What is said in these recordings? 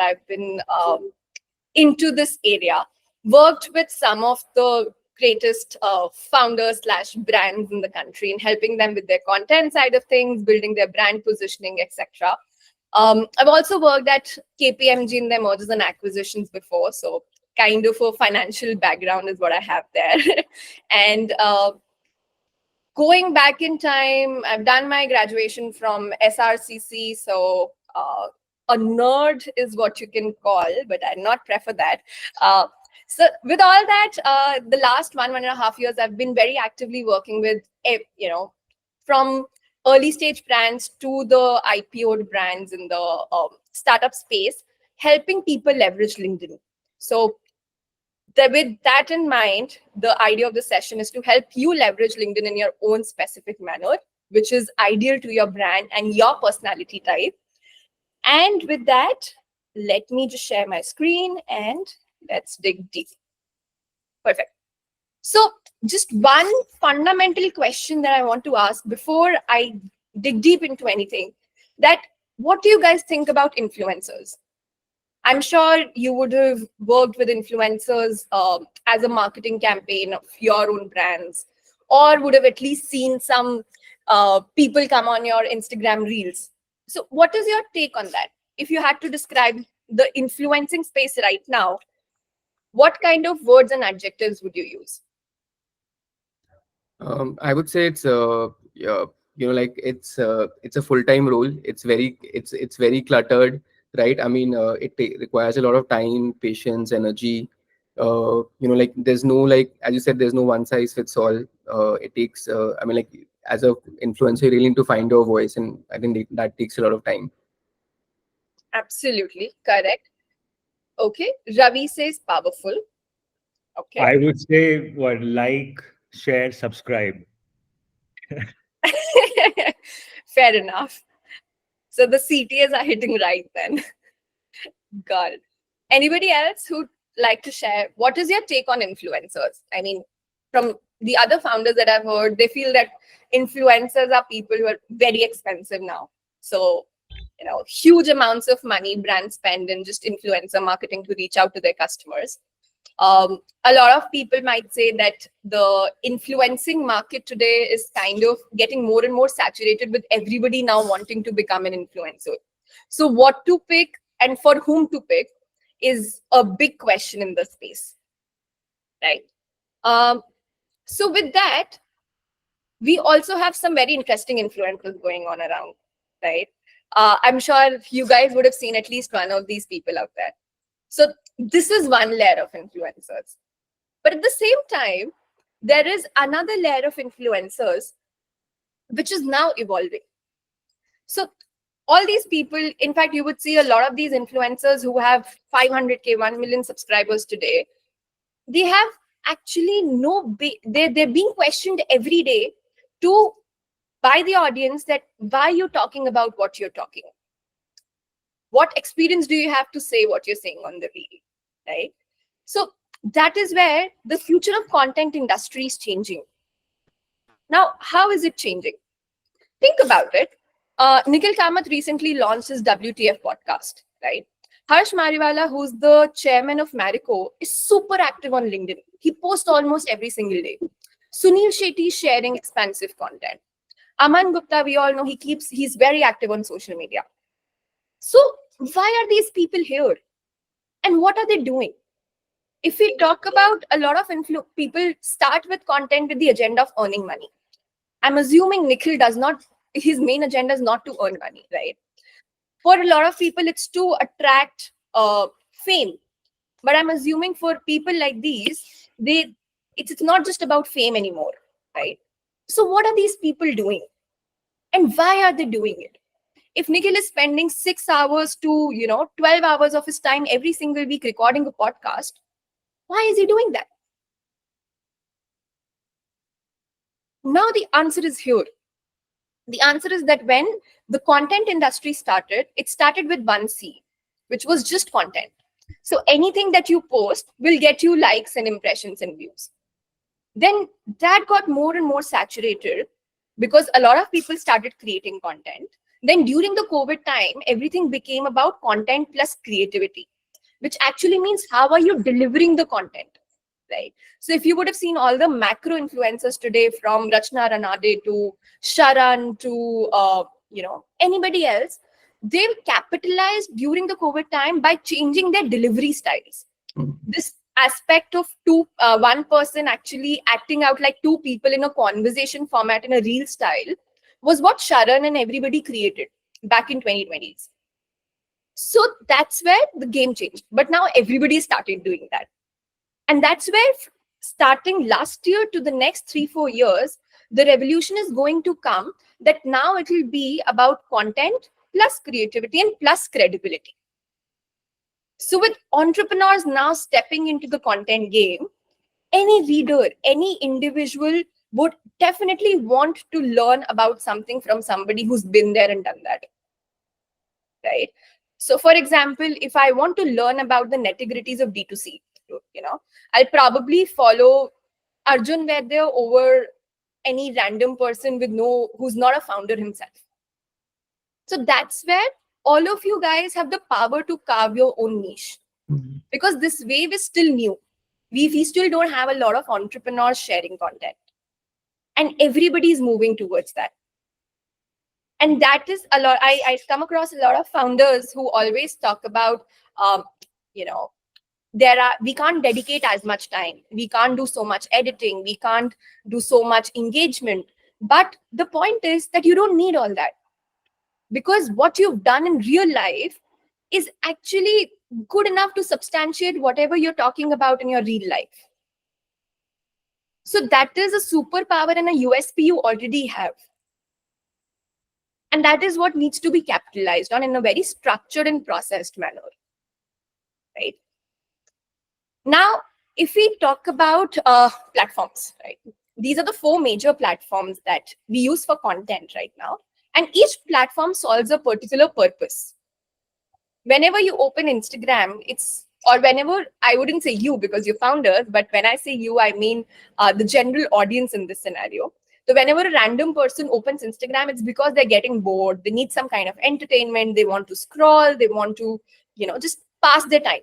I've been into this area, worked with some of the greatest founders slash brands in the country and helping them with their content side of things, building their brand positioning, etc. I've also worked at KPMG in their mergers and acquisitions before, so kind of a financial background is what I have there. And going back in time, I've done my graduation from SRCC, so a nerd is what you can call, but I'd not prefer that. So with all that, the last 1.5 years, I've been very actively working with, from early stage brands to the IPO'd brands in the startup space, helping people leverage LinkedIn. So with that in mind, the idea of the session is to help you leverage LinkedIn in your own specific manner, which is ideal to your brand and your personality type. And with that, let me just share my screen and let's dig deep. Perfect. So just one fundamental question that I want to ask before I dig deep into anything, that what do you guys think about influencers? I'm sure you would have worked with influencers as a marketing campaign of your own brands, or would have at least seen some people come on your Instagram reels. So what is your take on that? If you had to describe the influencing space right now, what kind of words and adjectives would you use? I would say it's like it's a full-time role. It's very cluttered, right? I mean, requires a lot of time, patience, energy. Like there's no, like as you said, there's no one size fits all. It takes I mean, like as a influencer, you really need to find your voice, and I think that takes a lot of time. Absolutely correct. Okay, Ravi says powerful. Okay. I would say what, like, share, subscribe. Fair enough. So the CTAs are hitting right then. Got it. Anybody else who'd like to share? What is your take on influencers? I mean, from the other founders that I've heard, they feel that influencers are people who are very expensive now. So, huge amounts of money brands spend in just influencer marketing to reach out to their customers. A lot of people might say that the influencing market today is kind of getting more and more saturated with everybody now wanting to become an influencer. So what to pick and for whom to pick is a big question in the space, right? So with that, we also have some very interesting influencers going on around, right? I'm sure you guys would have seen at least one of these people out there. So this is one layer of influencers. But at the same time, there is another layer of influencers which is now evolving. So all these people, in fact, you would see a lot of these influencers who have 500K, 1 million subscribers today. They have actually they're being questioned every day by the audience that why you're talking about what you're talking. What experience do you have to say what you're saying on the reel, right? So that is where the future of content industry is changing. Now, how is it changing? Think about it. Nikhil Kamath recently launched his WTF podcast, right? Harsh Mariwala, who's the chairman of Marico, is super active on LinkedIn. He posts almost every single day. Sunil Shetty is sharing expansive content. Aman Gupta, we all know he's very active on social media. So why are these people here? And what are they doing? If we talk about a lot of people start with content with the agenda of earning money. I'm assuming Nikhil his main agenda is not to earn money, right? For a lot of people, it's to attract fame. But I'm assuming for people like these, it's not just about fame anymore, right? So what are these people doing? And why are they doing it? If Nikhil is spending 6 hours to 12 hours of his time every single week recording a podcast, why is he doing that? Now the answer is here. The answer is that when the content industry started, it started with one C, which was just content. So anything that you post will get you likes and impressions and views. Then that got more and more saturated because a lot of people started creating content. Then during the COVID time, everything became about content plus creativity, which actually means how are you delivering the content, right? So if you would have seen all the macro influencers today, from Rachna Ranade to Sharan to anybody else, they've capitalized during the COVID time by changing their delivery styles. This aspect of one person actually acting out like two people in a conversation format in a reel style was what Sharan and everybody created back in 2020s. So that's where the game changed. But now everybody started doing that. And that's where, starting last year to the next 3-4 years, the revolution is going to come, that now it will be about content plus creativity and plus credibility. So with entrepreneurs now stepping into the content game, any reader, any individual would definitely want to learn about something from somebody who's been there and done that, right? So for example, if I want to learn about the nitty-gritties of D2C, I'll probably follow Arjun Vaidya over any random person who's not a founder himself. So that's where all of you guys have the power to carve your own niche, because this wave is still new. We still don't have a lot of entrepreneurs sharing content, and everybody's moving towards that. And that is a lot. I come across a lot of founders who always talk about, you know, we can't dedicate as much time. We can't do so much editing. We can't do so much engagement. But the point is that you don't need all that, because what you've done in real life is actually good enough to substantiate whatever you're talking about in your real life. So that is a superpower and a USP you already have. And that is what needs to be capitalized on in a very structured and processed manner, right? Now, if we talk about platforms, right? These are the 4 major platforms that we use for content right now. And each platform solves a particular purpose. Whenever you open Instagram, or whenever, I wouldn't say you because you're founders, but when I say you, I mean the general audience in this scenario. So whenever a random person opens Instagram, it's because they're getting bored. They need some kind of entertainment. They want to scroll. They want to, just pass their time.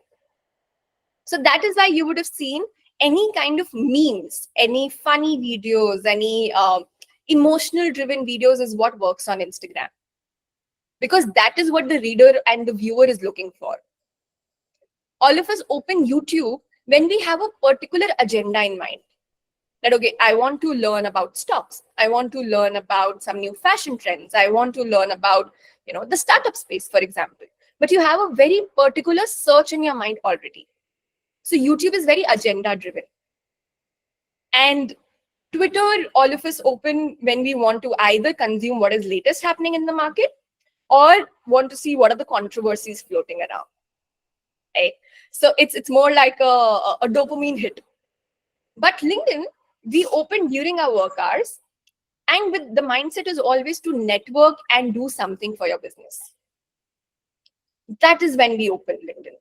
So that is why you would have seen any kind of memes, any funny videos, any emotional driven videos is what works on Instagram. Because that is what the reader and the viewer is looking for. All of us open YouTube when we have a particular agenda in mind. That, okay, I want to learn about stocks. I want to learn about some new fashion trends. I want to learn about, the startup space, for example. But you have a very particular search in your mind already. So YouTube is very agenda driven. And Twitter, all of us open when we want to either consume what is latest happening in the market or want to see what are the controversies floating around. Right? So it's more like a dopamine hit. But LinkedIn, we open during our work hours, and with the mindset is always to network and do something for your business. That is when we open LinkedIn.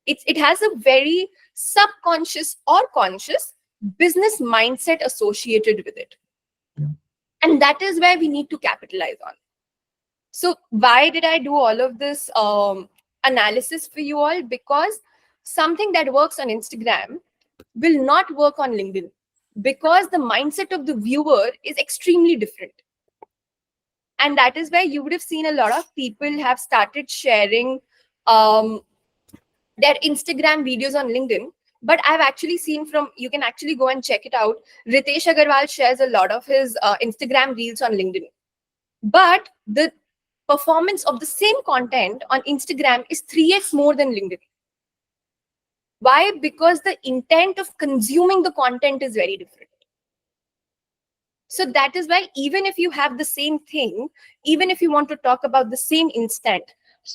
It has a very subconscious or conscious business mindset associated with it. And that is where we need to capitalize on. So why did I do all of this analysis for you all? Because something that works on Instagram will not work on LinkedIn, because the mindset of the viewer is extremely different. And that is where you would have seen a lot of people have started sharing their Instagram videos on LinkedIn. But I've actually seen you can actually go and check it out. Ritesh Agarwal shares a lot of his Instagram reels on LinkedIn. But the performance of the same content on Instagram is 3x more than LinkedIn. Why? Because the intent of consuming the content is very different. So that is why even if you have the same thing, even if you want to talk about the same instant,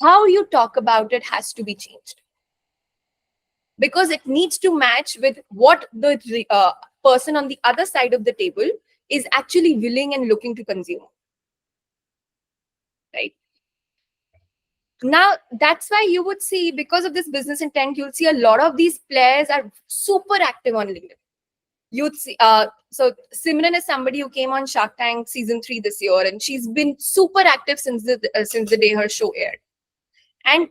how you talk about it has to be changed. Because it needs to match with what the person on the other side of the table is actually willing and looking to consume. Right? Now, that's why you would see, because of this business intent, you'll see a lot of these players are super active on LinkedIn. you'd see, so Simran is somebody who came on Shark Tank season 3 this year, and she's been super active since the day her show aired. And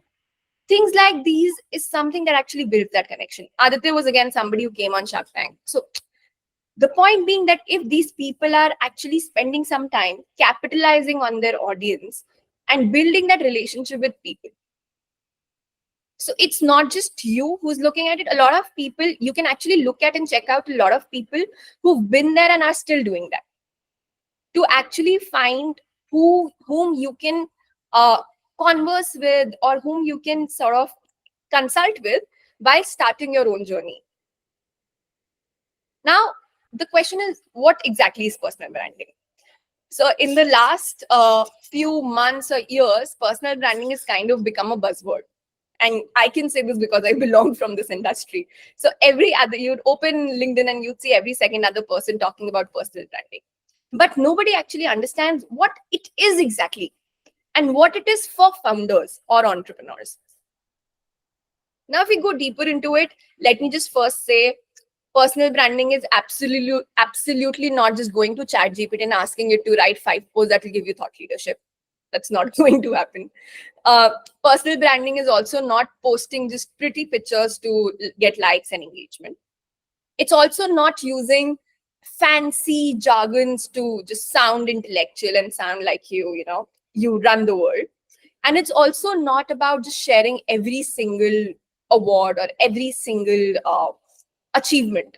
things like these is something that actually builds that connection. Aditya was again somebody who came on Shark Tank. So the point being that if these people are actually spending some time capitalizing on their audience and building that relationship with people, so it's not just you who's looking at it. A lot of people, you can actually look at and check out a lot of people who've been there and are still doing that, to actually find whom you can converse with, or whom you can sort of consult with while starting your own journey. Now, the question is, what exactly is personal branding? So in the last few months or years, personal branding has kind of become a buzzword. And I can say this because I belong from this industry. So you'd open LinkedIn and you'd see every second other person talking about personal branding. But nobody actually understands what it is exactly and what it is for founders or entrepreneurs. Now, if we go deeper into it, let me just first say, personal branding is absolutely not just going to ChatGPT and asking it to write 5 posts that will give you thought leadership. That's not going to happen. Personal branding is also not posting just pretty pictures to get likes and engagement. It's also not using fancy jargons to just sound intellectual and sound like you run the world. And it's also not about just sharing every single award or every single achievement.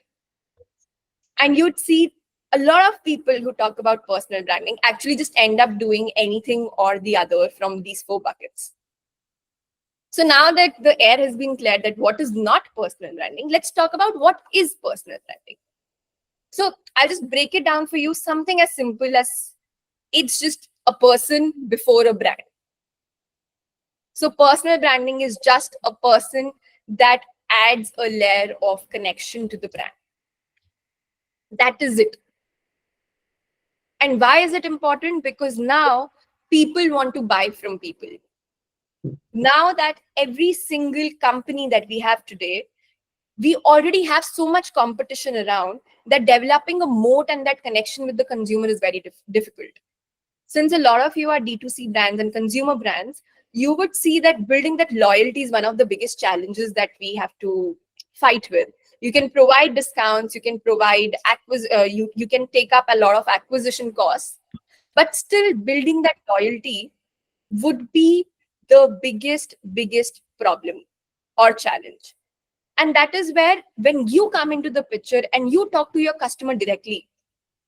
And you'd see a lot of people who talk about personal branding actually just end up doing anything or the other from these 4 buckets. So now that the air has been cleared that what is not personal branding, let's talk about what is personal branding. So I'll just break it down for you. Something as simple as it's just a person before a brand. So personal branding is just a person that adds a layer of connection to the brand. That is it. And why is it important? Because now people want to buy from people. Now that every single company that we have today, we already have so much competition around that developing a moat and that connection with the consumer is very difficult. Since a lot of you are D2C brands and consumer brands, you would see that building that loyalty is one of the biggest challenges that we have to fight with. You can provide discounts, you can provide you can take up a lot of acquisition costs, but still building that loyalty would be the biggest problem or challenge. And that is where, when you come into the picture and you talk to your customer directly,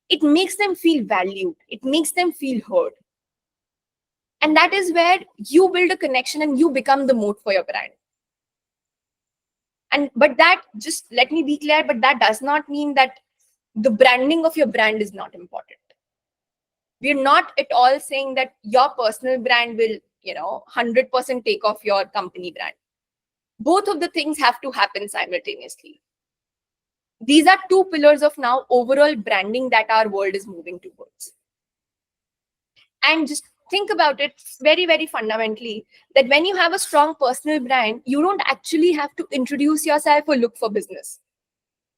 it makes them feel valued, it makes them feel heard. And that is where you build a connection and you become the moat for your brand. But that, just let me be clear, but that does not mean that the branding of your brand is not important. We're not at all saying that your personal brand will 100% take off your company brand. Both of the things have to happen simultaneously. These are 2 pillars of now overall branding that our world is moving towards. And just think about it very fundamentally, that when you have a strong personal brand, you don't actually have to introduce yourself or look for business.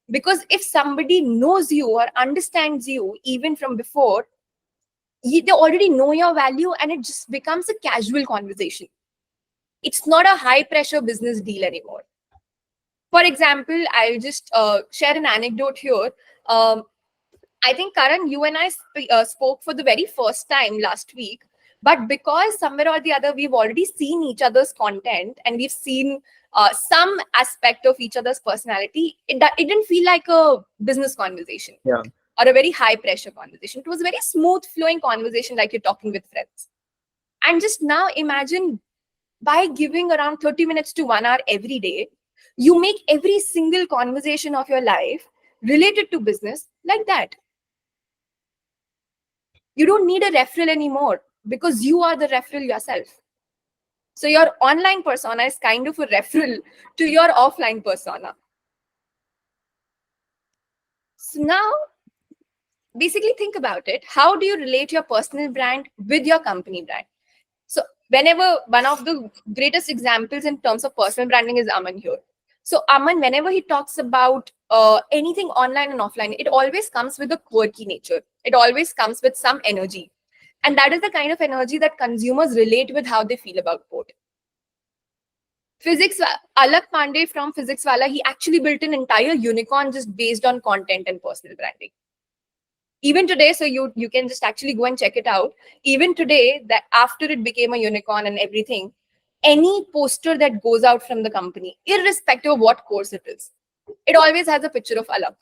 Because if somebody knows you or understands you even from before, they already know your value, and it just becomes a casual conversation. It's not a high pressure business deal anymore. For example, I'll just share an anecdote here. I think, Karan, you and I spoke for the very first time last week, but because somewhere or the other we've already seen each other's content and we've seen some aspect of each other's personality, it didn't feel like a business conversation. Yeah. Or a very high pressure conversation. It was a very smooth flowing conversation, like you're talking with friends. And just now imagine, by giving around 30 minutes to 1 hour every day, you make every single conversation of your life related to business like that. You don't need a referral anymore because you are the referral yourself. So your online persona is kind of a referral to your offline persona. So now, basically think about it. How do you relate your personal brand with your company brand? So whenever, one of the greatest examples in terms of personal branding is Aman here. So Aman, whenever he talks about anything online and offline, it always comes with a quirky nature. It always comes with some energy. And that is the kind of energy that consumers relate with how they feel about both. Alak Pandey from Physics Wala, he actually built an entire unicorn just based on content and personal branding. Even today, so you can just actually go and check it out. Even today, that after it became a unicorn and everything, any poster that goes out from the company, irrespective of what course it is, it always has a picture of Alak.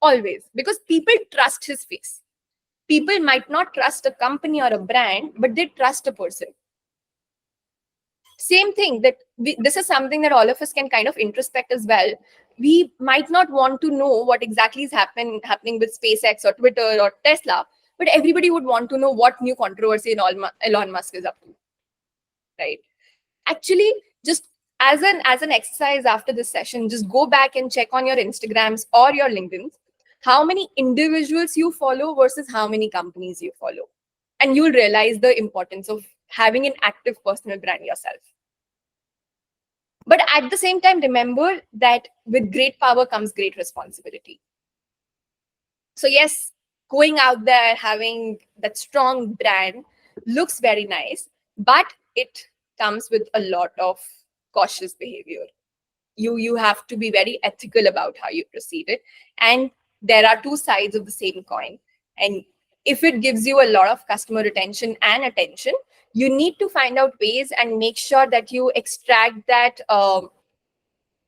Always. Because people trust his face. People might not trust a company or a brand, but they trust a person. Same thing that this is something that all of us can kind of introspect as well. We might not want to know what exactly is happening with SpaceX or Twitter or Tesla, but everybody would want to know what new controversy Elon Musk is up to, right? Actually, just as an exercise after this session, just go back and check on your Instagrams or your LinkedIn's, how many individuals you follow versus how many companies you follow. And you'll realize the importance of having an active personal brand yourself. But at the same time, remember that with great power comes great responsibility. So yes, going out there, having that strong brand looks very nice, but it comes with a lot of cautious behavior. You have to be very ethical about how you proceed it. And there are two sides of the same coin. And if it gives you a lot of customer retention and attention, you need to find out ways and make sure that you extract that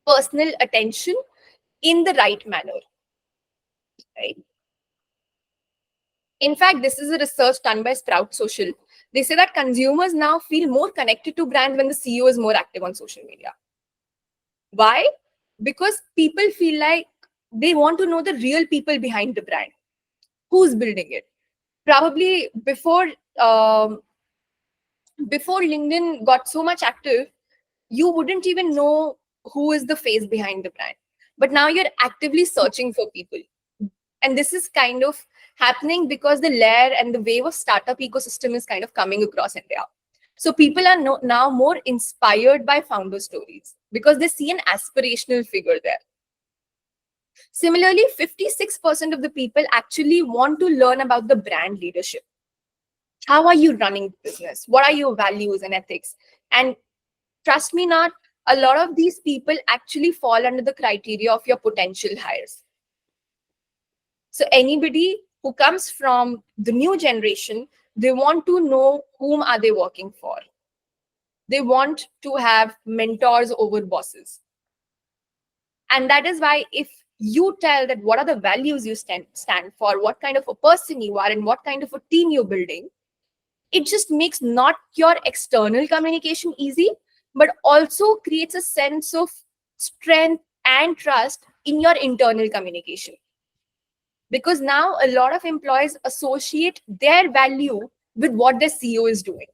personal attention in the right manner, right? In fact, this is a research done by Sprout Social. They say that consumers now feel more connected to brands when the CEO is more active on social media. Why? Because people feel like they want to know the real people behind the brand. Who's building it? Probably before LinkedIn got so much active, you wouldn't even know who is the face behind the brand. But now you're actively searching for people. And this is kind of happening because the layer and the wave of startup ecosystem is kind of coming across India. So people are now more inspired by founder stories because they see an aspirational figure there. Similarly, 56% of the people actually want to learn about the brand leadership. How are you running business? What are your values and ethics? And trust me not, a lot of these people actually fall under the criteria of your potential hires. So anybody who comes from the new generation, they want to know whom are they working for. They want to have mentors over bosses. And that is why if you tell that what are the values you stand for, what kind of a person you are, and what kind of a team you're building, it just makes not your external communication easy, but also creates a sense of strength and trust in your internal communication. Because now a lot of employees associate their value with what their CEO is doing.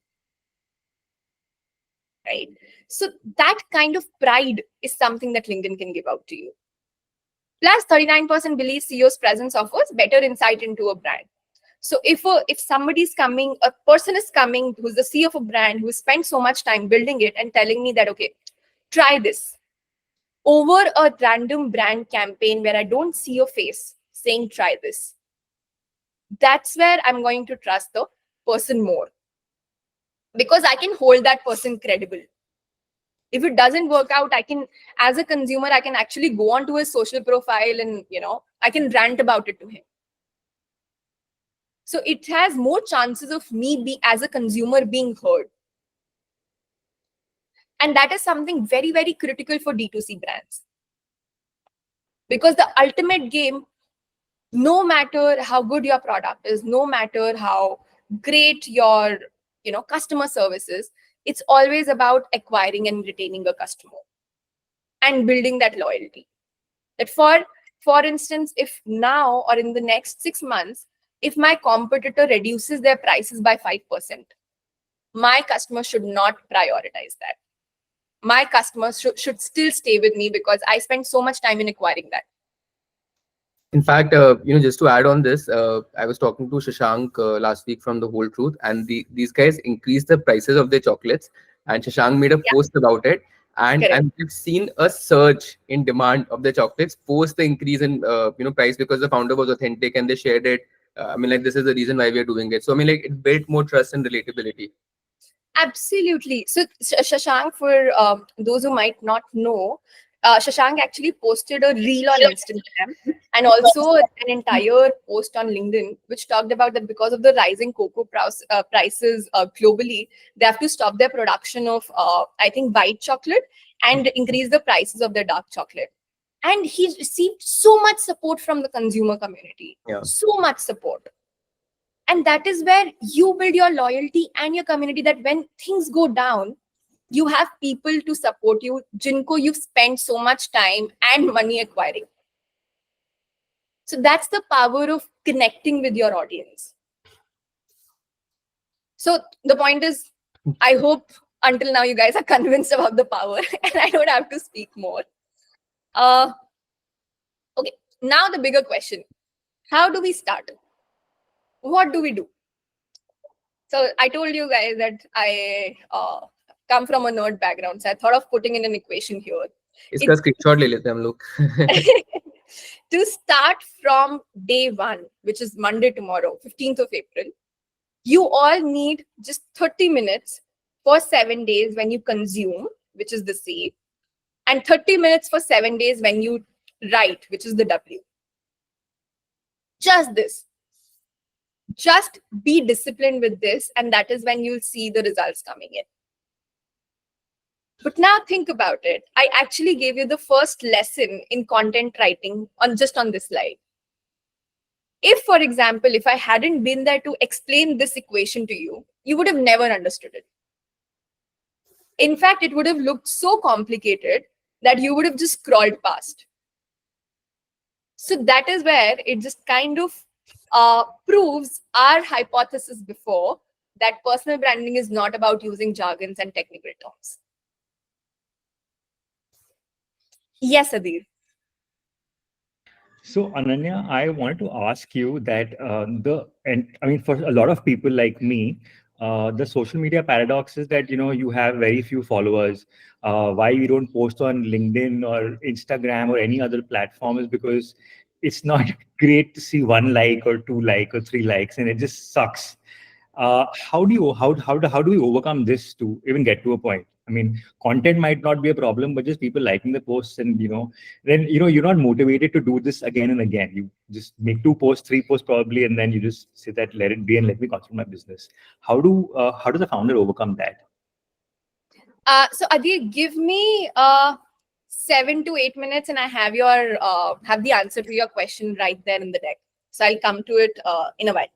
Right? So that kind of pride is something that LinkedIn can give out to you. Plus, 39% believe CEO's presence offers better insight into a brand. So if somebody's coming, a person is coming who's the CEO of a brand who spent so much time building it and telling me that, okay, try this, over a random brand campaign where I don't see your face saying try this, that's where I'm going to trust the person more, because I can hold that person credible. If it doesn't work out, I can, as a consumer, I can actually go onto his social profile and, I can rant about it to him. So it has more chances of me as a consumer being heard. And that is something very, very critical for D2C brands. Because the ultimate game, no matter how good your product is, no matter how great your customer service is, it's always about acquiring and retaining a customer and building that loyalty. That for instance, if now or in the next 6 months, if my competitor reduces their prices by 5%, my customer should not prioritize that. My customers should still stay with me because I spent so much time in acquiring that. In fact, just to add on this, I was talking to Shashank last week from The Whole Truth, and these guys increased the prices of their chocolates, and Shashank made a Yeah. post about it. and Correct. we've seen a surge in demand of the chocolates post the increase in price, because the founder was authentic and they shared it. I mean, like, this is the reason why we are doing it. So I mean, like, it built more trust and relatability. Absolutely. So, Shashank, for those who might not know, Shashank actually posted a reel on Instagram and also an entire post on LinkedIn, which talked about that because of the rising cocoa prices globally, they have to stop their production of, I think, white chocolate and increase the prices of their dark chocolate. And he received so much support from the consumer community, Yeah. so much support. And that is where you build your loyalty and your community, that when things go down, you have people to support you, jinko you've spent so much time and money acquiring. So that's the power of connecting with your audience. So the point is, I hope until now you guys are convinced about the power and I don't have to speak more. Okay, now the bigger question: how do we start? What do we do? So I told you guys that I come from a nerd background, so I thought of putting in an equation here. इसका screenshot ले लेते हैं हम लोग. To start from day one, which is Monday tomorrow, 15th of April, you all need just 30 minutes for 7 days when you consume, which is the C, and 30 minutes for 7 days when you write, which is the W. Just this. Just be disciplined with this, and that is when you'll see the results coming in. But now think about it. I actually gave you the first lesson in content writing on this slide. If, for example, if I hadn't been there to explain this equation to you, you would have never understood it. In fact, it would have looked so complicated that you would have just scrolled past. So that is where it just kind of proves our hypothesis before, that personal branding is not about using jargons and technical terms. Yes, Adir. So, Ananya, I wanted to ask you that for a lot of people like me, the social media paradox is that you have very few followers. Why you don't post on LinkedIn or Instagram or any other platform is because it's not great to see 1 like or 2 like or 3 likes, and it just sucks. How do we overcome this to even get to a point? I mean, content might not be a problem, but just people liking the posts, and then you're not motivated to do this again and again. You just make 2 posts, 3 posts probably, and then you just say that let it be and let me concentrate my business. How does the founder overcome that? So Adir, give me 7 to 8 minutes, and I have the answer to your question right there in the deck. So I'll come to it in a while.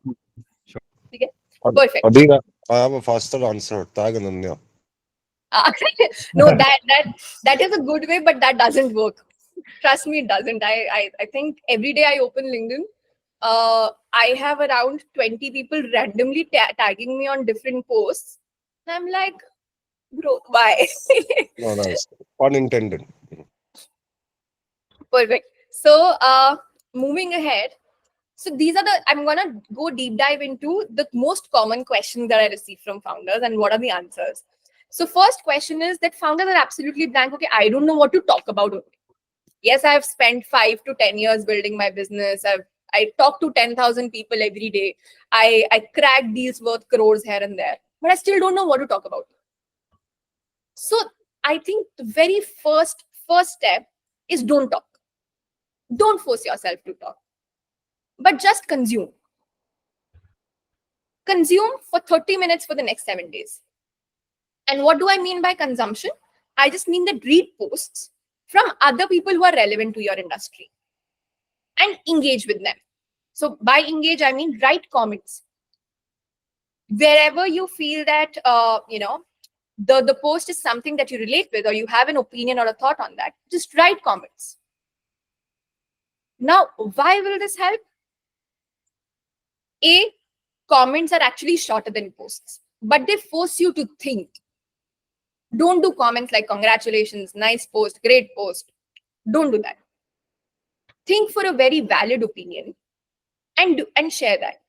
Sure. Okay. Perfect. Adira, I have a faster answer. Tag Ananya. No, that is a good way, but that doesn't work. Trust me, it doesn't. I think every day I open LinkedIn, I have around 20 people randomly tagging me on different posts. And I'm like, bro, why? No, nice. Pun intended. Perfect. So moving ahead. So I'm gonna go deep dive into the most common questions that I receive from founders and what are the answers. So first question is that founders are absolutely blank. Okay, I don't know what to talk about. Yes, I have spent 5 to 10 years building my business. I talk to 10,000 people every day. I crack deals worth crores here and there, but I still don't know what to talk about. So I think the very first step is don't talk. Don't force yourself to talk, but just consume. Consume for 30 minutes for the next 7 days. And what do I mean by consumption? I just mean that read posts from other people who are relevant to your industry and engage with them. So by engage, I mean write comments. Wherever you feel that, the post is something that you relate with, or you have an opinion or a thought on that, just write comments. Now, why will this help? Comments are actually shorter than posts, but they force you to think. Don't do comments like congratulations, nice post, great post. Don't do that. Think for a very valid opinion and share that.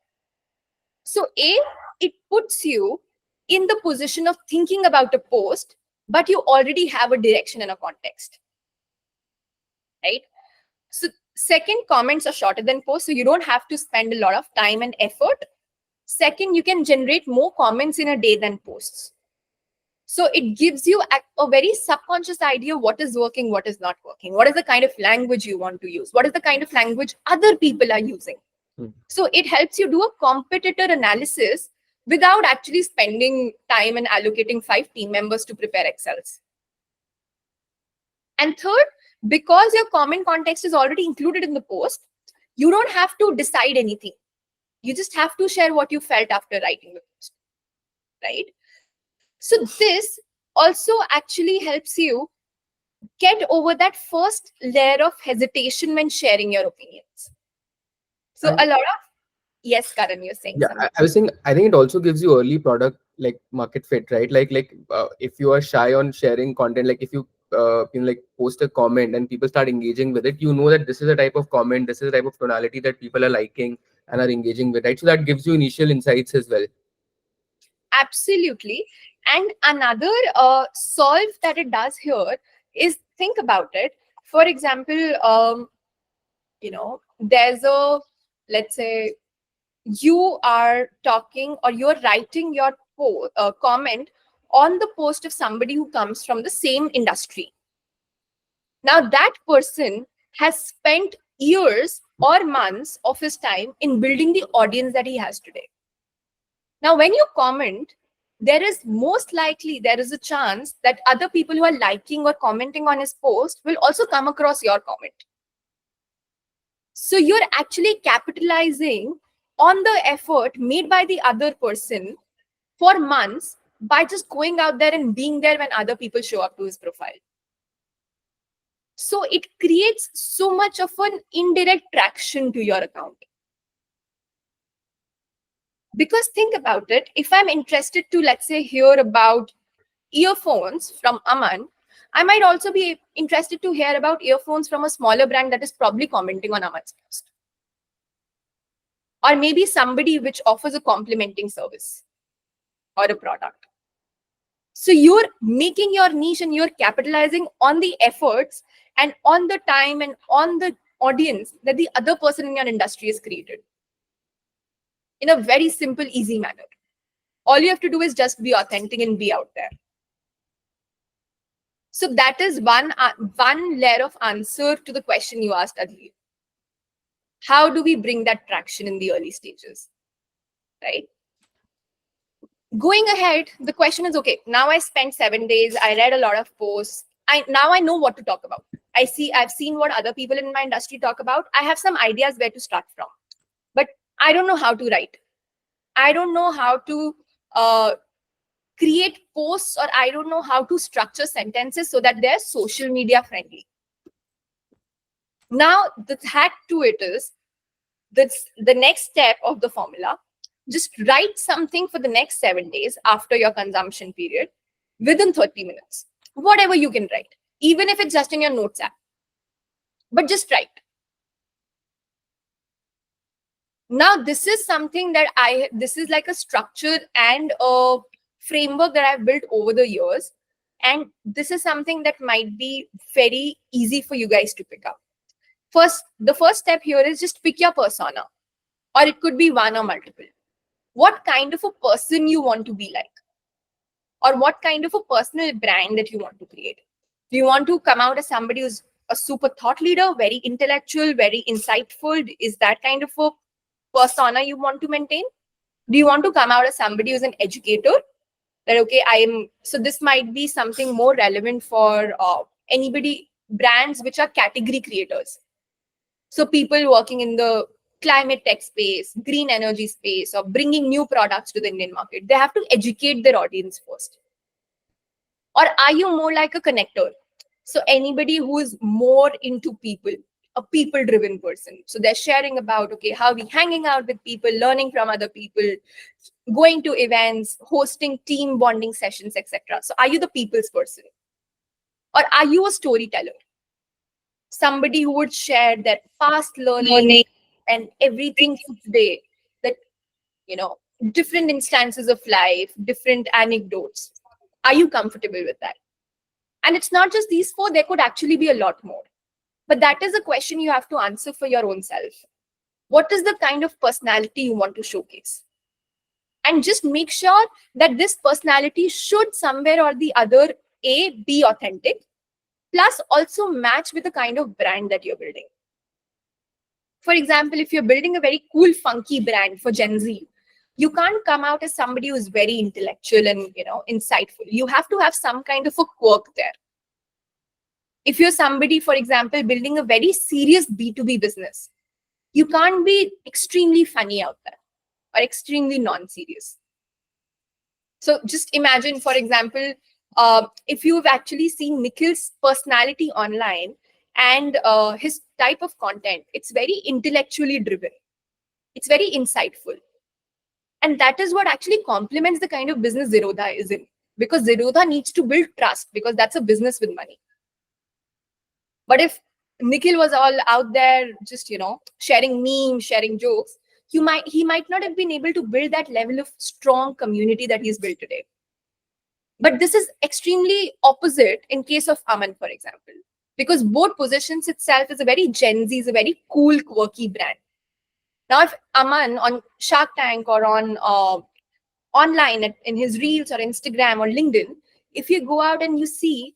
So it puts you in the position of thinking about a post but you already have a direction and a context, right? So second, comments are shorter than posts, so you don't have to spend a lot of time and effort. Second, you can generate more comments in a day than posts. So it gives you a very subconscious idea what is working, what is not working, what is the kind of language you want to use, what is the kind of language other people are using. So it helps you do a competitor analysis without actually spending time and allocating 5 team members to prepare Excels. And third, because your comment context is already included in the post, you don't have to decide anything. You just have to share what you felt after writing the post, right? So this also actually helps you get over that first layer of hesitation when sharing your opinions. So a lot of, yes, Karan, you're saying Yeah, something. I was saying, I think it also gives you early product like market fit, right? If you are shy on sharing content, like if you like post a comment and people start engaging with it, you know that this is a type of comment, this is a type of tonality that people are liking and are engaging with, right? So that gives you initial insights as well. Absolutely. And another solve that it does here is, think about it. For example, there's a, let's say, you are talking or you're writing your comment on the post of somebody who comes from the same industry. Now that person has spent years or months of his time in building the audience that he has today. Now when you comment, there is a chance that other people who are liking or commenting on his post will also come across your comment. So you're actually capitalizing on the effort made by the other person for months by just going out there and being there when other people show up to his profile. So it creates so much of an indirect traction to your account. Because think about it, if I'm interested to, let's say, hear about earphones from Aman, I might also be interested to hear about earphones from a smaller brand that is probably commenting on Aman's post. Or maybe somebody which offers a complementing service or a product. So you're making your niche and you're capitalizing on the efforts and on the time and on the audience that the other person in your industry has created in a very simple, easy manner. All you have to do is just be authentic and be out there. So that is one layer of answer to the question you asked, Adli. How do we bring that traction in the early stages, right? Going ahead, the question is, okay, now I spent 7 days, I read a lot of posts. Now I know what to talk about. I've seen what other people in my industry talk about. I have some ideas where to start from, but I don't know how to write. I don't know how to create posts, or I don't know how to structure sentences so that they're social media friendly. Now, the hack to it is, that's the next step of the formula. Just write something for the next 7 days after your consumption period within 30 minutes. Whatever you can write, even if it's just in your notes app. But just write. Now, this is something that this is like a structure and a framework that I've built over the years. And this is something that might be very easy for you guys to pick up. The first step here is just pick your persona, or it could be one or multiple. What kind of a person you want to be like, or what kind of a personal brand that you want to create. Do you want to come out as somebody who's a super thought leader, very intellectual, very insightful? Is that kind of a persona you want to maintain? Do you want to come out as somebody who's an educator? That, okay, so this might be something more relevant for brands which are category creators. So people working in the climate tech space, green energy space, or bringing new products to the Indian market, they have to educate their audience first. Or are you more like a connector? So anybody who is more into people, a people-driven person. So they're sharing about, okay, how we hanging out with people, learning from other people, going to events, hosting team bonding sessions, etc. So are you the people's person? Or are you a storyteller? Somebody who would share their past learning and everything for today, that, different instances of life, different anecdotes. Are you comfortable with that? And it's not just these four, there could actually be a lot more. But that is a question you have to answer for your own self. What is the kind of personality you want to showcase? And just make sure that this personality should somewhere or the other, A, be authentic, plus also match with the kind of brand that you're building. For example, if you're building a very cool, funky brand for Gen Z, you can't come out as somebody who's very intellectual and, insightful. You have to have some kind of a quirk there. If you're somebody, for example, building a very serious B2B business, you can't be extremely funny out there or extremely non-serious. So just imagine, for example, if you've actually seen Nikhil's personality online and his type of content, it's very intellectually driven. It's very insightful. And that is what actually complements the kind of business Zerodha is in. Because Zerodha needs to build trust, because that's a business with money. But if Nikhil was all out there just, sharing memes, sharing jokes, he might not have been able to build that level of strong community that he's built today. But this is extremely opposite in case of Aman, for example, because both positions itself is a very Gen Z, is a very cool, quirky brand. Now, if Aman on Shark Tank or on online in his Reels or Instagram or LinkedIn, if you go out and you see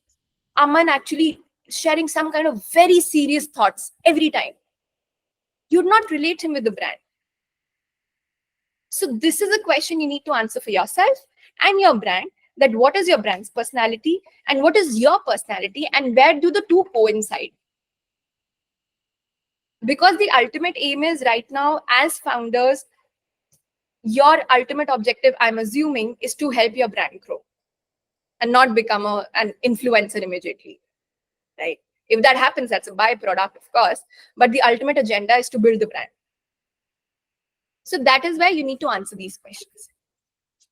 Aman actually sharing some kind of very serious thoughts every time, you'd not relate him with the brand. So this is a question you need to answer for yourself and your brand, that what is your brand's personality and what is your personality and where do the two coincide? Because the ultimate aim is right now as founders, your ultimate objective, I'm assuming, is to help your brand grow and not become an influencer immediately, right? If that happens, that's a byproduct, of course, but the ultimate agenda is to build the brand. So that is where you need to answer these questions.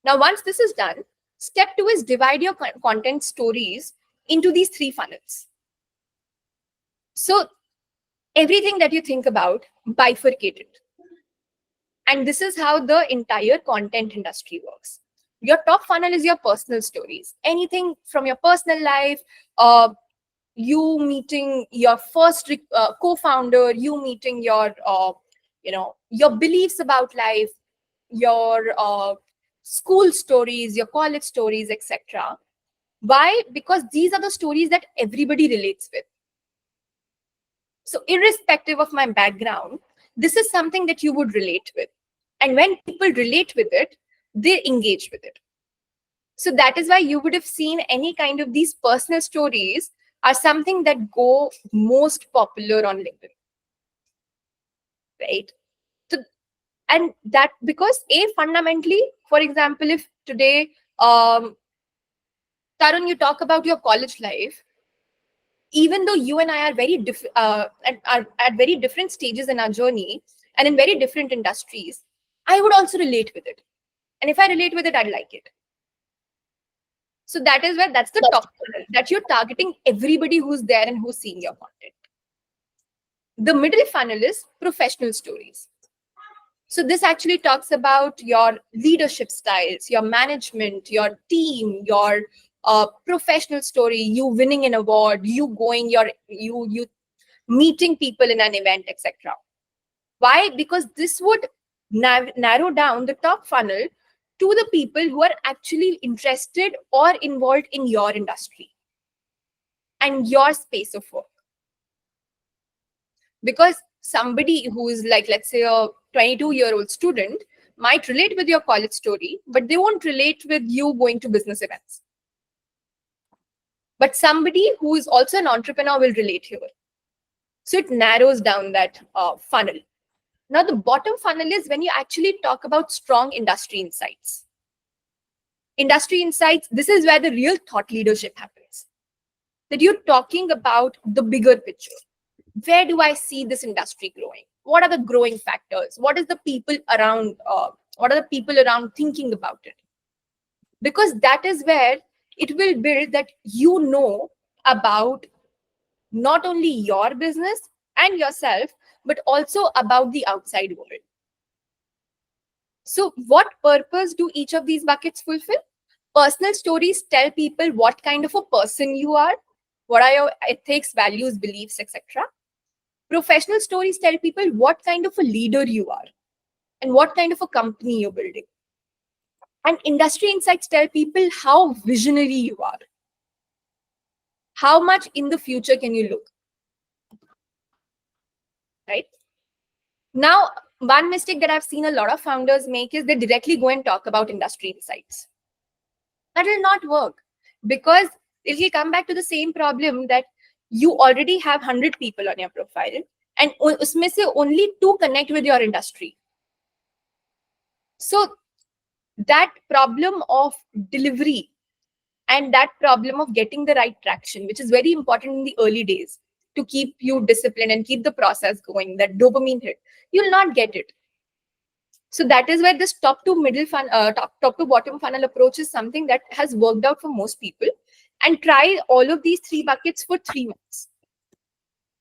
Now, once this is done, step 2 is divide your content stories into these 3 funnels. So everything that you think about, bifurcate it. And this is how the entire content industry works. Your top funnel is your personal stories. Anything from your personal life, you meeting your first co-founder, you meeting your beliefs about life, your school stories, your college stories, etc. Why? Because these are the stories that everybody relates with. So irrespective of my background, this is something that you would relate with. And when people relate with it, they engage with it. So that is why you would have seen any kind of these personal stories are something that go most popular on LinkedIn, right? So, and that because fundamentally, for example, if today, Tarun, you talk about your college life, even though you and I are very are at very different stages in our journey and in very different industries, I would also relate with it. And if I relate with it, I'd like it. So that is where that's the top funnel, that you're targeting everybody who's there and who's seeing your content. The middle funnel is professional stories. So this actually talks about your leadership styles, your management, your team, your professional story, you winning an award, you going, you meeting people in an event, etc. Why? Because this would narrow down the top funnel to the people who are actually interested or involved in your industry and your space of work. Because somebody who is like, let's say, a 22-year-old student might relate with your college story, but they won't relate with you going to business events. But somebody who is also an entrepreneur will relate here. So it narrows down that funnel. Now, the bottom funnel is when you actually talk about strong industry insights. Industry insights, this is where the real thought leadership happens. That you're talking about the bigger picture. Where do I see this industry growing? What are the growing factors? What is the people around? What are the people around thinking about it? Because that is where it will build that you know about not only your business and yourself, but also about the outside world. So what purpose do each of these buckets fulfill? Personal stories tell people what kind of a person you are, what are your ethics, values, beliefs, etc. Professional stories tell people what kind of a leader you are and what kind of a company you're building. And industry insights tell people how visionary you are. How much in the future can you look? Right? Now, one mistake that I've seen a lot of founders make is they directly go and talk about industry insights. That will not work, because it will come back to the same problem that you already have 100 people on your profile and usme se only 2 connect with your industry. So that problem of delivery and that problem of getting the right traction, which is very important in the early days to keep you disciplined and keep the process going, that dopamine hit, you'll not get it. So that is where this top to bottom funnel approach is something that has worked out for most people. And try all of these 3 buckets for 3 months.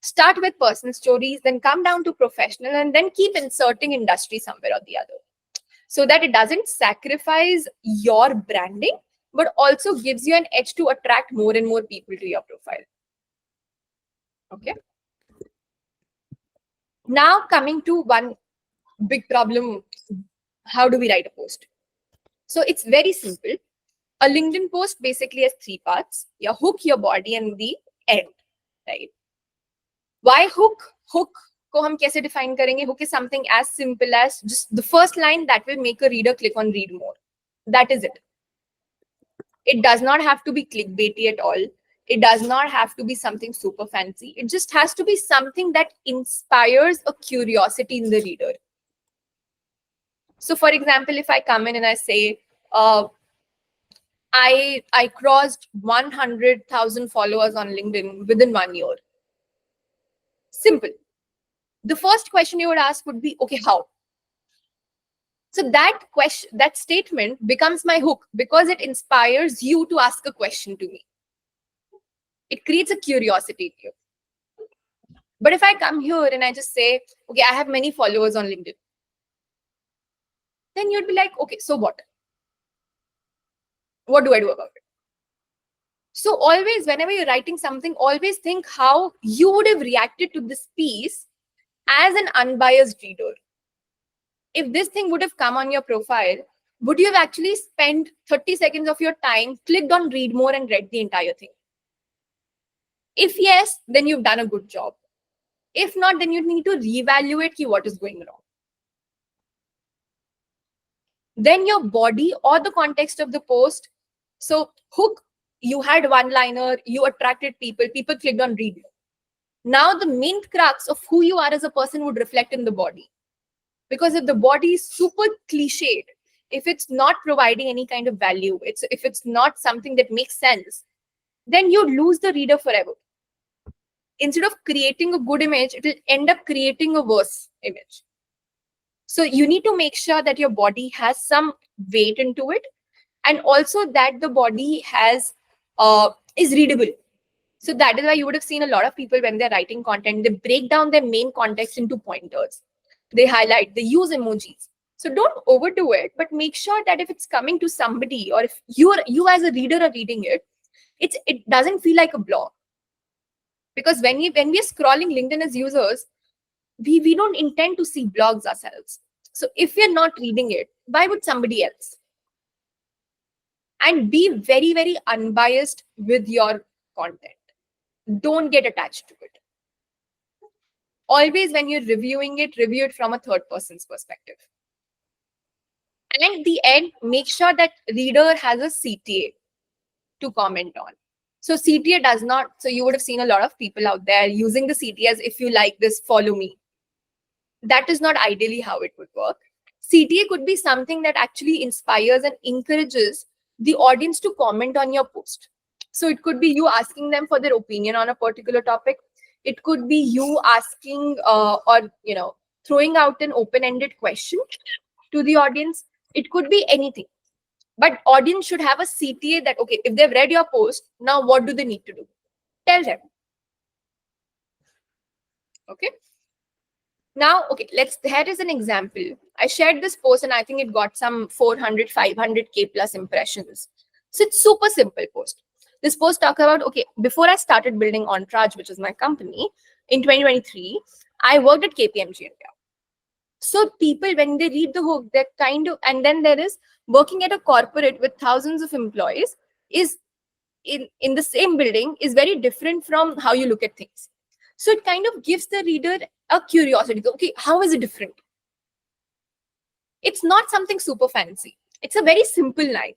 Start with personal stories, then come down to professional, and then keep inserting industry somewhere or the other, so that it doesn't sacrifice your branding, but also gives you an edge to attract more and more people to your profile. Okay. Now coming to one big problem, how do we write a post? So it's very simple. A LinkedIn post basically has 3 parts: your hook, your body, and the end, right? Why hook? Hook ko hum kaise define karenge? Hook is something as simple as just the first line that will make a reader click on read more. That is it. It does not have to be clickbaity at all. It does not have to be something super fancy. It just has to be something that inspires a curiosity in the reader. So for example, if I come in and I say, I crossed 100,000 followers on LinkedIn within 1 year. Simple. The first question you would ask would be, okay, how? So that question, that statement becomes my hook because it inspires you to ask a question to me. It creates a curiosity in you. But if I come here and I just say, okay, I have many followers on LinkedIn, then you'd be like, okay, so what? What do I do about it? So always, whenever you're writing something, always think how you would have reacted to this piece as an unbiased reader. If this thing would have come on your profile, would you have actually spent 30 seconds of your time, clicked on read more and read the entire thing? If yes, then you've done a good job. If not, then you need to reevaluate what is going wrong. Then your body or the context of the post. So hook, you had one-liner, you attracted people, people clicked on read more. Now the main crux of who you are as a person would reflect in the body. Because if the body is super cliched, if it's not providing any kind of value, if it's not something that makes sense, then you lose the reader forever. Instead of creating a good image, it will end up creating a worse image. So you need to make sure that your body has some weight into it, and also that the body has is readable. So that is why you would have seen a lot of people when they're writing content, they break down their main context into pointers. They highlight, they use emojis. So don't overdo it, but make sure that if it's coming to somebody, or if you as a reader are reading it, it doesn't feel like a blog. Because when we are scrolling LinkedIn as users, we don't intend to see blogs ourselves. So if we're not reading it, why would somebody else? And be very, very unbiased with your content. Don't get attached to it. Always when you're reviewing it, review it from a third person's perspective. And at the end, make sure that reader has a CTA to comment on. So CTA does not, so you would have seen a lot of people out there using the CTA as, if you like this, follow me. That is not ideally how it would work. CTA could be something that actually inspires and encourages the audience to comment on your post. So it could be you asking them for their opinion on a particular topic. It could be you asking or throwing out an open-ended question to the audience. It could be anything. But audience should have a CTA that, okay, if they've read your post, now what do they need to do? Tell them. Okay. Now, okay, here is an example. I shared this post and I think it got some 400, 500K plus impressions. So it's super simple post. This post talks about, okay, before I started building Entourage, which is my company, in 2023, I worked at KPMG India. So people, when they read the hook, they're kind of, and then there is working at a corporate with thousands of employees is in the same building is very different from how you look at things. So it kind of gives the reader a curiosity. Okay, how is it different? It's not something super fancy. It's a very simple line.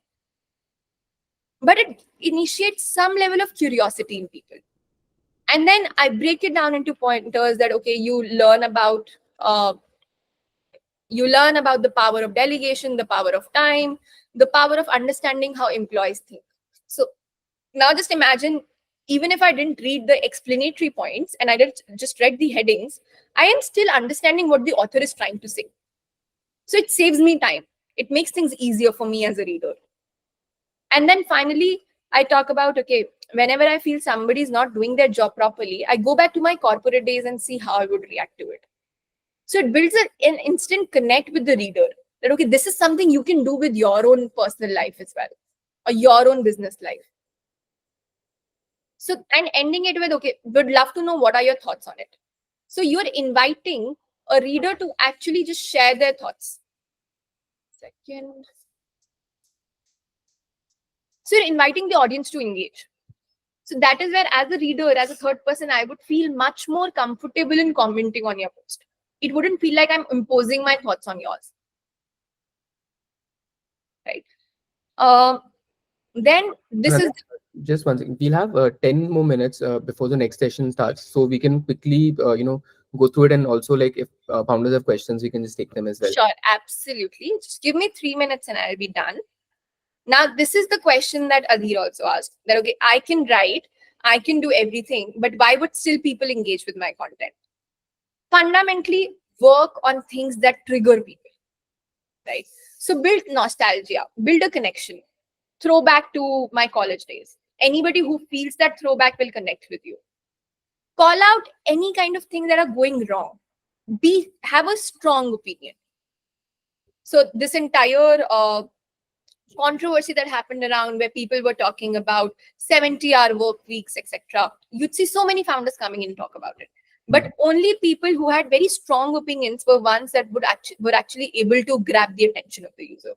But it initiates some level of curiosity in people. And then I break it down into pointers that, okay, you learn about the power of delegation, the power of time, the power of understanding how employees think. So now just imagine, even if I didn't read the explanatory points and I just read the headings, I am still understanding what the author is trying to say. So it saves me time. It makes things easier for me as a reader. And then finally, I talk about, okay, whenever I feel somebody is not doing their job properly, I go back to my corporate days and see how I would react to it. So it builds an instant connect with the reader that, okay, this is something you can do with your own personal life as well, or your own business life. So, and ending it with, okay, would love to know what are your thoughts on it. So you're inviting a reader to actually just share their thoughts. Second. So you're inviting the audience to engage. So that is where, as a reader, as a third person, I would feel much more comfortable in commenting on your post. It wouldn't feel like I'm imposing my thoughts on yours. Right. Then this is just one second. We'll have 10 more minutes before the next session starts, so we can quickly go through it, and also like if founders have questions, we can just take them as well. sure, absolutely. Just give me 3 minutes and I'll be done. Now, this is the question that Adhir also asked. That, okay, I can write, I can do everything, but why would still people engage with my content? Fundamentally, work on things that trigger people, right? So build nostalgia, build a connection, throwback to my college days. Anybody who feels that throwback will connect with you. Call out any kind of thing that are going wrong. Have a strong opinion. So this entire controversy that happened around where people were talking about 70-hour work weeks, etc. You'd see so many founders coming in and talk about it. But only people who had very strong opinions were ones that were actually able to grab the attention of the user.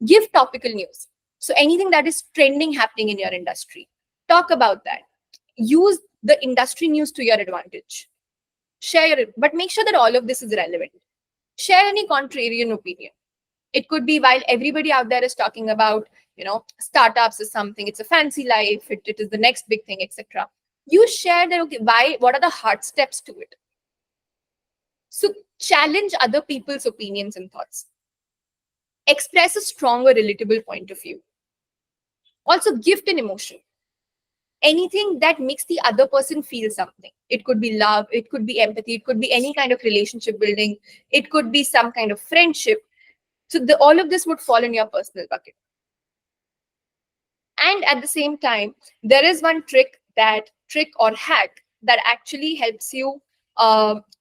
Give topical news. So anything that is trending happening in your industry, talk about that. Use the industry news to your advantage. Share it, but make sure that all of this is relevant. Share any contrarian opinion. It could be while everybody out there is talking about, startups is something, it's a fancy life, it is the next big thing, etc. You share that, okay, what are the hard steps to it? So challenge other people's opinions and thoughts. Express a strong or relatable point of view. Also gift an emotion. Anything that makes the other person feel something. It could be love, it could be empathy, it could be any kind of relationship building, it could be some kind of friendship. So all of this would fall in your personal bucket. And at the same time, there is one trick or hack that actually helps you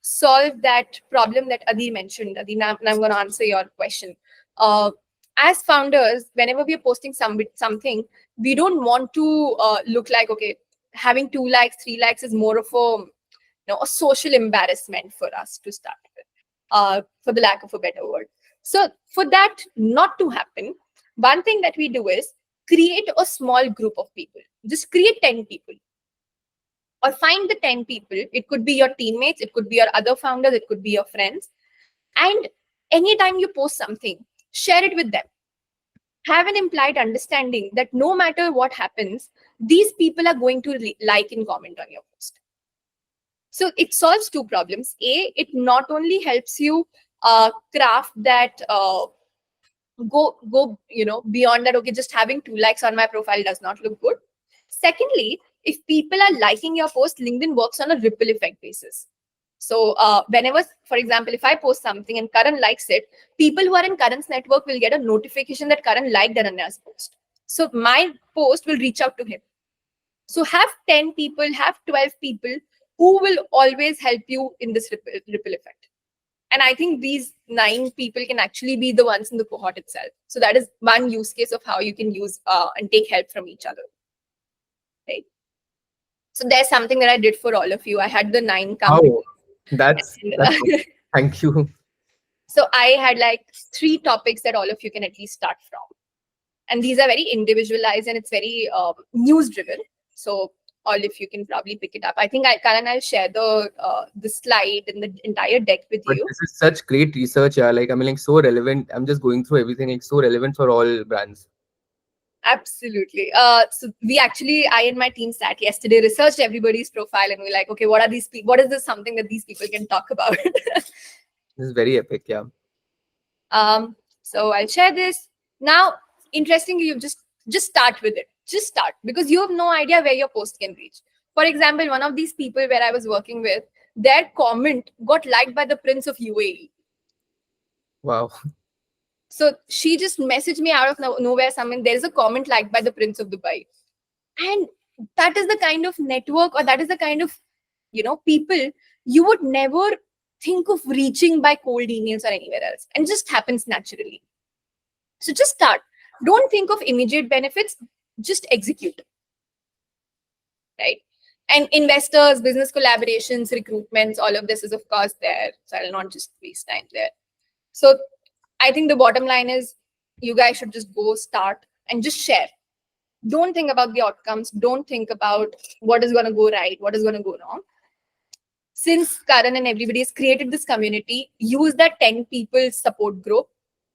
solve that problem that Adi mentioned. Adi, now I'm going to answer your question. As founders, whenever we are posting something, we don't want to look like, okay, having 2 likes, 3 likes is more of a social embarrassment for us to start with, for the lack of a better word. So for that not to happen, one thing that we do is create a small group of people. Just create 10 people. Or find the 10 people. It could be your teammates, it could be your other founders, it could be your friends. And anytime you post something, share it with them. Have an implied understanding that no matter what happens, these people are going to like and comment on your post. So it solves 2 problems. A, it not only helps you craft that go beyond that, okay, just having 2 likes on my profile does not look good. Secondly, if people are liking your post, LinkedIn works on a ripple effect basis. So whenever, for example, if I post something and Karan likes it, people who are in Karan's network will get a notification that Karan liked Ananya's post. So my post will reach out to him. So have 10 people, have 12 people who will always help you in this ripple effect. And I think these 9 people can actually be the ones in the cohort itself. So that is one use case of how you can use and take help from each other. Right. So there's something that I did for all of you. I had the 9 come. Oh, that's And, thank you. so I had like 3 topics that all of you can at least start from. And these are very individualized and it's very news driven. So all of you can probably pick it up. I think Karan, I'll share the slide and the entire deck with But you. this is such great research, yeah. Like, I mean, like, so relevant. I'm just going through everything. It's so relevant for all brands. Absolutely. So I and my team sat yesterday, researched everybody's profile, and we're like, okay, what are these people? What is this something that these people can talk about? This is very epic, yeah. So I'll share this now. Interestingly, you just start with it. Just start because you have no idea where your post can reach. For example, one of these people where I was working with, their comment got liked by the Prince of UAE. Wow. So she just messaged me out of nowhere. There is a comment liked by the Prince of Dubai, and that is the kind of network, or that is the kind of people you would never think of reaching by cold emails or anywhere else, and just happens naturally. So just start. Don't think of immediate benefits. Just execute. Right. And investors, business collaborations, recruitments, all of this is of course there. So I'll not just waste time there. So I think the bottom line is you guys should just go start and just share. Don't think about the outcomes. Don't think about what is going to go right, what is going to go wrong. Since Karan and everybody has created this community, use that 10 people support group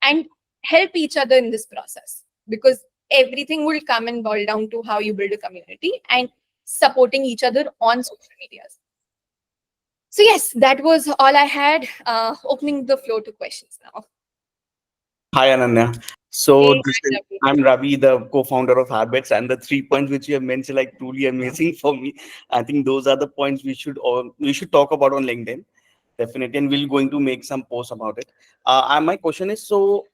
and help each other in this process, because everything will come and boil down to how you build a community and supporting each other on social medias. So yes, that was all I had. Opening the floor to questions now. Hi, Ananya. So Hey, this is, Ravi. I'm Ravi, the co-founder of Habits, and the 3 points which you have mentioned, like truly amazing for me. I think those are the points we should talk about on LinkedIn, definitely, and we're going to make some posts about it. And my question is, so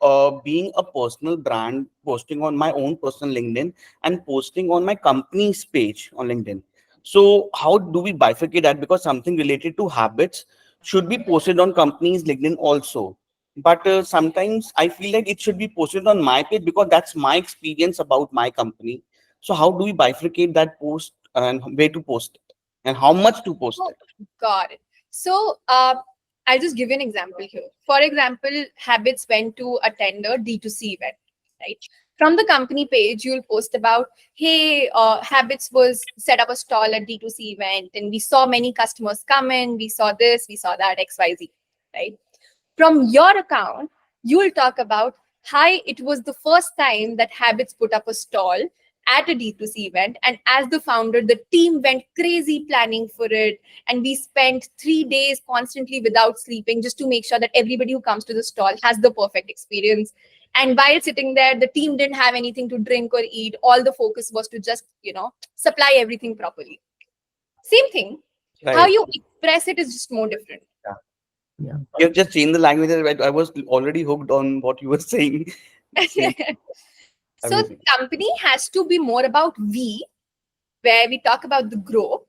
being a personal brand, posting on my own personal LinkedIn and posting on my company's page on LinkedIn. So how do we bifurcate that? Because something related to habits should be posted on company's LinkedIn also, but sometimes I feel like it should be posted on my page because that's my experience about my company. So how do we bifurcate that post and where to post it and how much to post Oh, it? got it. So I'll just give you an example here. For example, Habits went to attend a D2C event, right? From the company page, you'll post about, hey, Habits was set up a stall at D2C event, and we saw many customers come in. We saw this, we saw that, XYZ, right? From your account, you'll talk about, hi, it was the first time that Habits put up a stall at a D2C event. And as the founder, the team went crazy planning for it. And we spent 3 days constantly without sleeping just to make sure that everybody who comes to the stall has the perfect experience. And while sitting there, the team didn't have anything to drink or eat. All the focus was to just, supply everything properly. Same thing. How Right. you express it is just more different. Yeah. You have just changed the language. I was already hooked on what you were saying. Same. So Amazing. company has to be more about we, where we talk about the grow.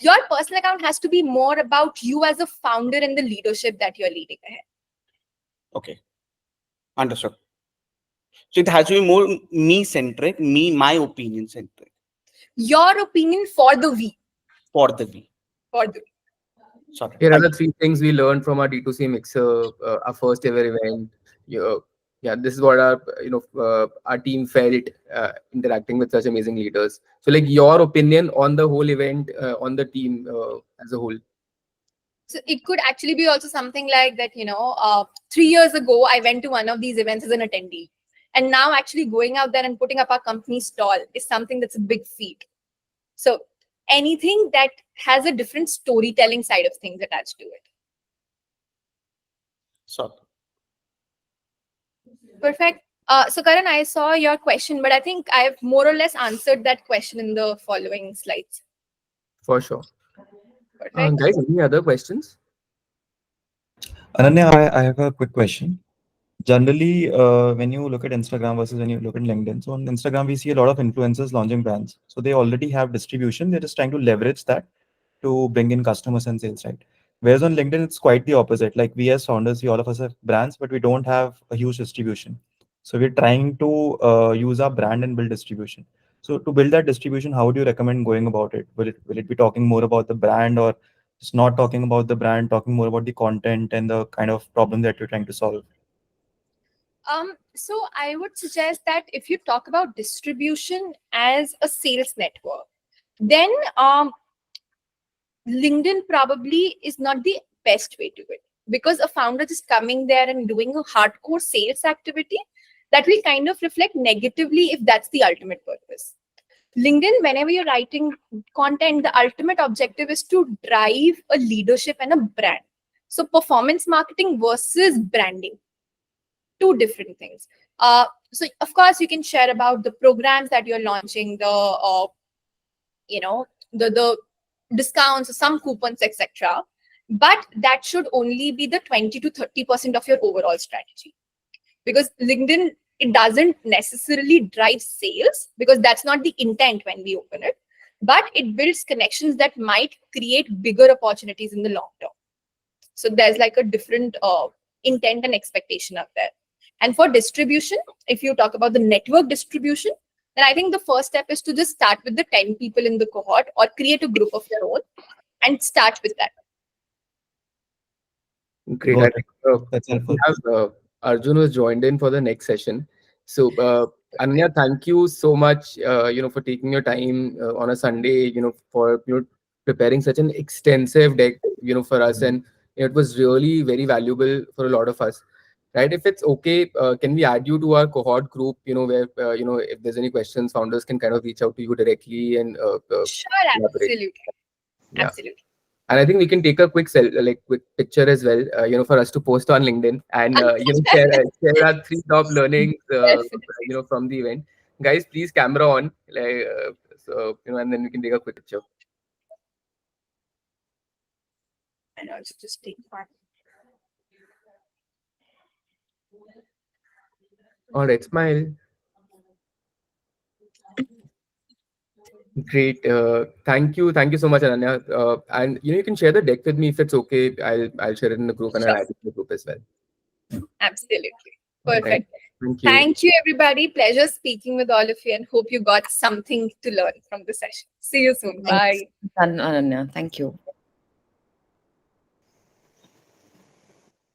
Your personal account has to be more about you as a founder and the leadership that you're leading ahead. Okay. Understood. So it has to be more me centric, my opinion centric Your opinion for the we, for the we. for the Sorry. Here are Thank the 3 things we learned from our D2C mixer, our first ever event. Yeah, this is what our team felt interacting with such amazing leaders. So, like, your opinion on the whole event, on the team as a whole. So it could actually be also something like that, 3 years ago, I went to one of these events as an attendee. And now actually going out there and putting up our company stall is something that's a big feat. So anything that has a different storytelling side of things attached to it. Sorry. Perfect. So Karan, I saw your question, but I think I've more or less answered that question in the following slides. For sure. Perfect. Guys, any other questions? Ananya, I have a quick question. Generally, when you look at Instagram versus when you look at LinkedIn, so on Instagram, we see a lot of influencers launching brands. So they already have distribution. They're just trying to leverage that to bring in customers and sales, right? Whereas on LinkedIn, it's quite the opposite. Like we as founders, we all of us have brands, but we don't have a huge distribution. So we're trying to use our brand and build distribution. So to build that distribution, how would you recommend going about it? Will it be talking more about the brand, or just not talking about the brand, talking more about the content and the kind of problem that you're trying to solve? So I would suggest that if you talk about distribution as a sales network, then LinkedIn probably is not the best way to do it, because a founder just coming there and doing a hardcore sales activity, that will kind of reflect negatively if that's the ultimate purpose. LinkedIn, whenever you're writing content, the ultimate objective is to drive a leadership and a brand. So performance marketing versus branding, two different things. So of course you can share about the programs that you're launching, the discounts, some coupons, etc. But that should only be the 20 to 30% of your overall strategy, because LinkedIn, it doesn't necessarily drive sales, because that's not the intent when we open it, but it builds connections that might create bigger opportunities in the long term. So there's like a different intent and expectation out there. And for distribution, if you talk about the network distribution, then I think the first step is to just start with the 10 people in the cohort, or create a group of your own and start with that. Great. Got I it. think That's we helpful. have Arjun who's joined in for the next session. So Ananya, thank you so much, for taking your time on a Sunday, for preparing such an extensive deck, for us, and it was really very valuable for a lot of us. Right? If it's okay, can we add you to our cohort group? Where if there's any questions, founders can kind of reach out to you directly and Sure, collaborate. absolutely. Yeah. Absolutely. And I think we can take a quick quick picture as well, for us to post on LinkedIn and share our 3 top learnings, from the event. Guys, please camera on, and then we can take a quick picture. And also just take one. All right, smile. Great. Thank you so much, Ananya. And you can share the deck with me if it's okay. I'll share it in the group and I'll Sure. add it to the group as well. Absolutely. All right. Perfect. Thank you. Thank you, everybody. Pleasure speaking with all of you, and hope you got something to learn from the session. See you soon. Bye. Thanks, Ananya. Thank you.